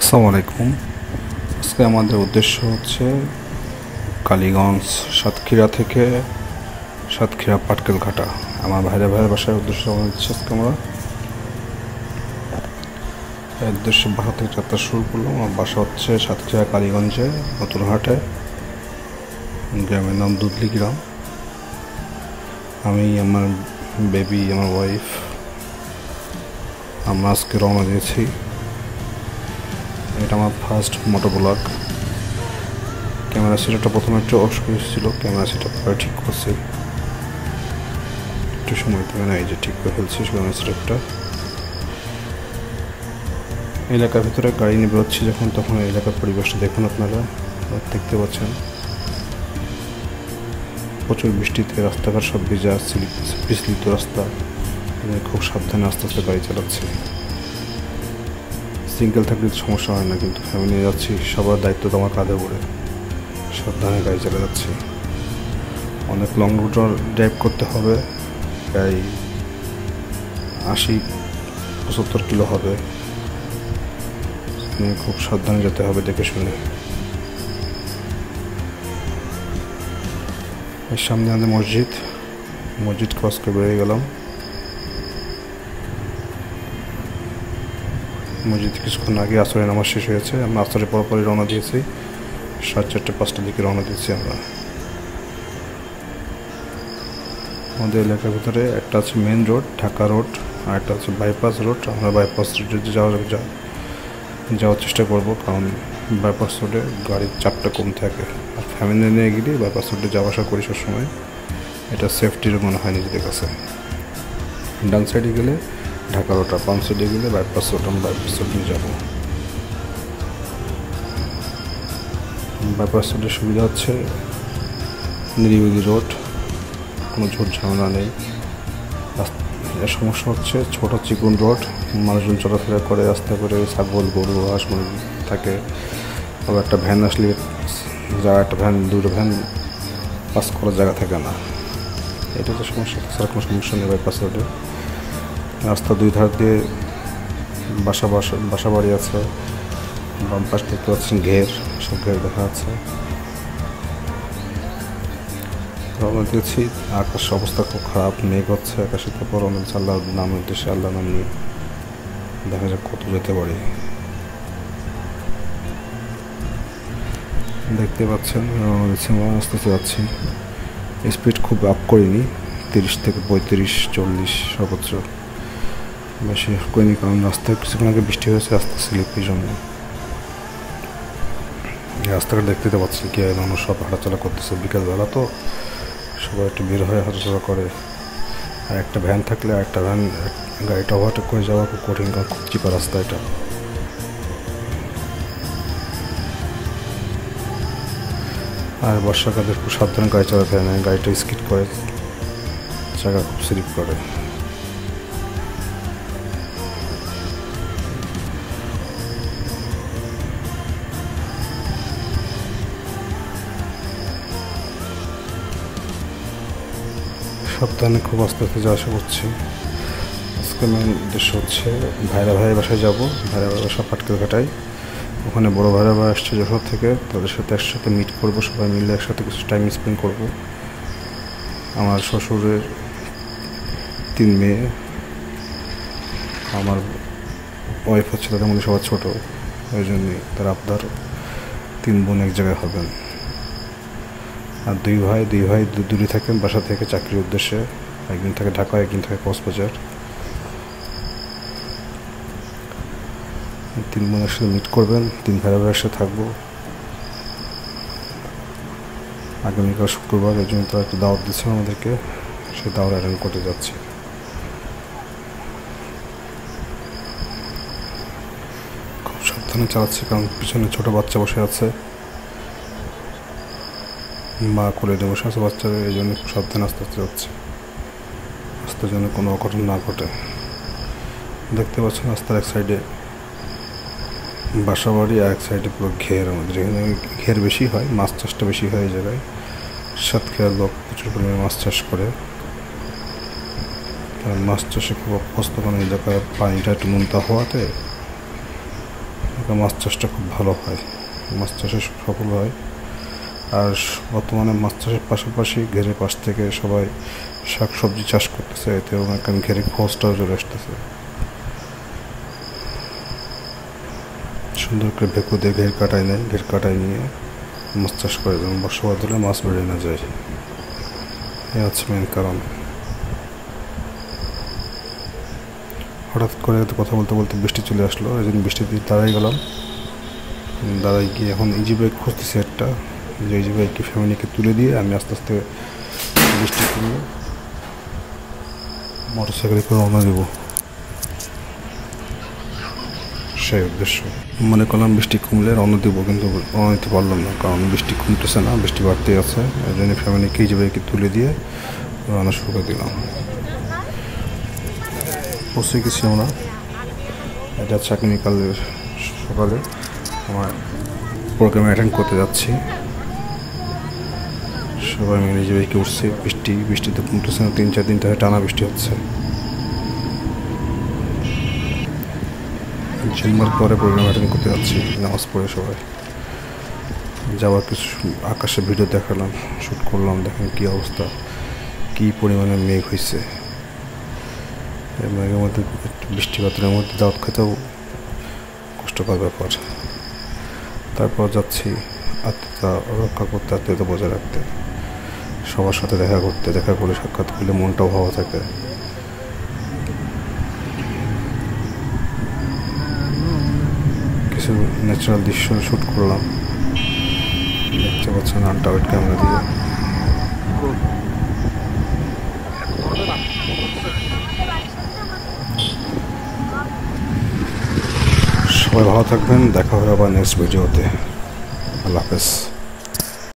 আসসালামু আলাইকুম। আজকে আমাদের উদ্দেশ্য হচ্ছে কালীগঞ্জ সাতক্ষীরা থেকে সাতক্ষীরা পাটকেলঘাটা। আমার ভাইয়ের বাসার উদ্দেশ্য আজকে আমরা এই উদ্দেশ্যে বাসা থেকে যাত্রা শুরু করলাম। আমার বাসা হচ্ছে সাতক্ষীরা কালীগঞ্জে নতুন হাটে, গ্রামের নাম দুধলি গ্রাম। আমি, আমার বেবি, আমার ওয়াইফ আমরা আজকে রওনা দিয়েছি। এটা আমার ফার্স্ট মোটো ব্লগ। ক্যামেরা সেটআপটা প্রথমে একটু অসুবিধা ছিল, ক্যামেরা সেটআপ পরে ঠিক করছি, একটু সময় পেয়ে না, এই যে ঠিক করে ফেলছি ক্যামেরা সেটআপটা। এলাকার ভিতরে গাড়ি নিয়ে বেরোচ্ছি যখন, তখন এলাকার পরিবেশটা দেখুন আপনারা দেখতে পাচ্ছেন। প্রচুর বৃষ্টিতে রাস্তাঘাট সব ভিজা, পিছলিত রাস্তা। খুব সাবধানে আস্তে আস্তে গাড়ি চালাচ্ছি। সিঙ্গেল থাকলে সমস্যা হয় না, কিন্তু ফ্যামিলি নিয়ে যাচ্ছি, সবার দায়িত্ব তো আমার কাঁধে পড়ে। সাবধানে গাড়ি চালা যাচ্ছি। অনেক লং রুট ড্রাইভ করতে হবে, প্রায় 80-75 কিলো হবে। খুব সাবধানে যেতে হবে, দেখে শুনে। এর সামনে আমাদের মসজিদ ক্রস করে বেরিয়ে গেলাম। মসজিদ কিছুক্ষণ আগে আসরের নামাজ শেষ হয়েছে, আমরা আসরের পরপরই রওনা দিয়েছি। 4:30-5টার দিকে রওনা দিয়েছি আমরা। আমাদের এলাকার ভিতরে একটা আছে মেন রোড, ঢাকা রোড, আর একটা আছে বাইপাস রোড। আমরা বাইপাস রোডে যাওয়ার চেষ্টা করবো, কারণ বাইপাস রোডে গাড়ির চাপটা কম থাকে। আর ফ্যামিলি নিয়ে গেলে বাইপাস রোডে যাওয়া আসা করি সবসময়, এটা সেফটির মনে হয় নিজেদের কাছে। ডান সাইডে গেলে ঢাকা রোড, আর বাম সাইডে গেলে বাইপাস রোড। আমরা বাইপাস রোড নিয়ে যাবো। বাইপাস রোডের সুবিধা হচ্ছে নিরিবিলি রোড, কোনো ঝোট ঝামেলা নেই। এর সমস্যা হচ্ছে ছোটো চিকন রোড, মানুষজন চলাফেরা করে, রাস্তা করে ছাগল, গরু, হাঁস মুরগি থাকে। আবার একটা ভ্যান আসলে দুটো ভ্যান পাস করার জায়গা থাকে না। এটা তো সমস্যা, তাছাড়া কোনো সমস্যা নেই বাইপাস রোডে। রাস্তা দুই ধার দিয়ে বাসা বাড়ি আছে। বাম পাশ দেখতে পাচ্ছেন সব ঘের দেখা যাচ্ছে। রওনা দিয়েছি, আকাশের অবস্থা খুব খারাপ, মেঘ হচ্ছে আকাশে। তারপর অনেক আল্লাহর নামের উদ্দেশ্যে, আল্লাহ নাম নিয়ে দেখা যাক কত যেতে পারি। দেখতে পাচ্ছেন রওনা দিচ্ছি, আস্তে আস্তে যাচ্ছি। স্পিড খুব আপ করিনি, 30 থেকে 35-40 সর্বোচ্চ, বেশি করিনি, কারণ রাস্তায় কিছুক্ষণ আগে বৃষ্টি হয়েছে, রাস্তা স্লিপের জন্য। রাস্তাঘাট দেখতে পাচ্ছি কি মানুষ সব হাঁটাচলা করতেছে, বিকালবেলা তো সবাই একটু বের হয়ে হাঁটাচলা করে। আর একটা ভ্যান থাকলে আর একটা ভ্যান গাড়িটা ওভারটেক করে যাওয়া খুব কঠিন, কারণ খুব চিপা রাস্তা এটা। আর বর্ষাকালে খুব সাবধানে গাড়ি চালাতে হয় না, গাড়িটা স্কিড করে, জায়গা খুব স্লিপ করে। সাবধানে খুব আস্তে আস্তে যাওয়া আসা করছি। আজকে মেন উদ্দেশ্য হচ্ছে ভাইয়ের বাসায় যাবো। ভাইয়ের বাসা পাটকেলঘাটায়, ওখানে বড় ভাইরা আসছে যশোর থেকে, তাদের সাথে একসাথে মিট করবো, সবাই মিলে একসাথে কিছু টাইম স্পেন্ড করবো। আমার শ্বশুরের 3 মেয়ে, আমার ওয়াইফ হচ্ছে তাদের মধ্যে সবার ছোটো, ওই জন্যই তার আবদার 3 বোন এক জায়গায় হবেন। আর 2 ভাই দূরে থাকেন বাসা থেকে চাকরির উদ্দেশ্যে, একদিন থাকে ঢাকা, একদিন থাকে কক্সবাজার। 3 বোন একসাথে মিট করবেন, 3 ভাইরা একসাথে থাকবো। আগামীকাল শুক্রবার, এই জন্য তারা একটু দাওয়াত দিচ্ছে আমাদেরকে, সেই দাওয়াত অ্যাটেন্ড করতে যাচ্ছি। খুব সাবধানে চালাচ্ছি, কারণ পিছনে ছোট বাচ্চা বসে আছে, মা কোলে নিয়ে বসে আছে বাচ্চাদের, এই জন্য খুব সাবধানে আস্তে আস্তে যাচ্ছে, আস্তে যেন কোনো অঘটন না ঘটে। দেখতে পাচ্ছেন রাস্তার এক সাইডে বাসা বাড়ি, আর এক সাইডে পুরো ঘের। আমাদের এখানে ঘের বেশি হয়, মাছ চাষটা বেশি হয় এই জায়গায়। সাতক্ষীরার লোক প্রচুর পরিমাণে মাছ চাষ করে। মাছ চাষে খুব অভ্যস্ত, কারণ এই জায়গায় পানিটা একটু নোনতা হওয়াতে মাছ চাষটা খুব ভালো হয়, মাছ চাষে সফল হয়। আর বর্তমানে মাছ চাষের পাশাপাশি ঘেরের পাশ থেকে সবাই শাকসবজি চাষ করতেছে, এতে অনেক ঘেরে খরচটাও চলে আসতেছে। সুন্দর করে ভেকু দিয়ে ঘের কাটায় নেয়, ঘের কাটায় নিয়ে মাছ চাষ করে, যেমন বর্ষাবাদ হলে মাছ বেড়ে না যায়। এ হচ্ছে মেন কারণ। হঠাৎ করে কথা বলতে বলতে বৃষ্টি চলে আসলো, এই জন্য বৃষ্টি দিয়ে দাঁড়াই গেলাম। দাঁড়াই গিয়ে এখন ইজি বাইক খুঁজতেছি একটা, যে ইজি বাইককে ফ্যামিলিকে তুলে দিয়ে আমি আস্তে আস্তে বৃষ্টি কমলে মোটর সাইকেলে করে রওনা দেবো, সেই উদ্দেশ্য। মনে করলাম বৃষ্টি কমলে রওনা দেবো, কিন্তু রওনা দিতে পারলাম না, কারণ বৃষ্টি কমতেছে না, বৃষ্টি বাড়তেই আছে। এই জন্য ফ্যামিলিকে ইজি বাইকে তুলে দিয়ে রওনা শুরু করে দিলাম। পৌঁছে গেছি আমরা, এটা হচ্ছে আগামীকালের সকালে আমার প্রোগ্রামে অ্যাটেন্ড করতে যাচ্ছি। সবাই মিলে যে বাইকে উঠছে, বৃষ্টিতে কমতেছে না, 3-4 দিন ধরে টানা বৃষ্টি হচ্ছে। জুম্মার পরে প্রোগ্রাম অ্যাটেন্ড করতে যাচ্ছি, নামাজ পড়ে সবাই যাওয়ার কিছু আকাশে ভিডিও দেখালাম, শ্যুট করলাম। দেখেন কী অবস্থা, কী পরিমাণে মেঘ হয়েছে। এই মেঘের মধ্যে বৃষ্টি বাদলের মধ্যে দাওয়াত খেতেও কষ্টকর ব্যাপার। তারপর যাচ্ছি আত্মীয়তা রক্ষা করতে, আত্মীয়তা বজায় রাখতে, সবার সাথে দেখা করতে। দেখা করলে সাক্ষাৎ করলে মনটাও ভালো থাকে। কিছু ন্যাচারাল দৃশ্য শ্যুট করলাম, দেখতে পাচ্ছেন আনটাওয়েড ক্যামেরা দিয়ে। সবাই ভালো থাকবেন, দেখা হবে আবার নেক্সট ভিডিওতে। আল্লাহ হাফেজ।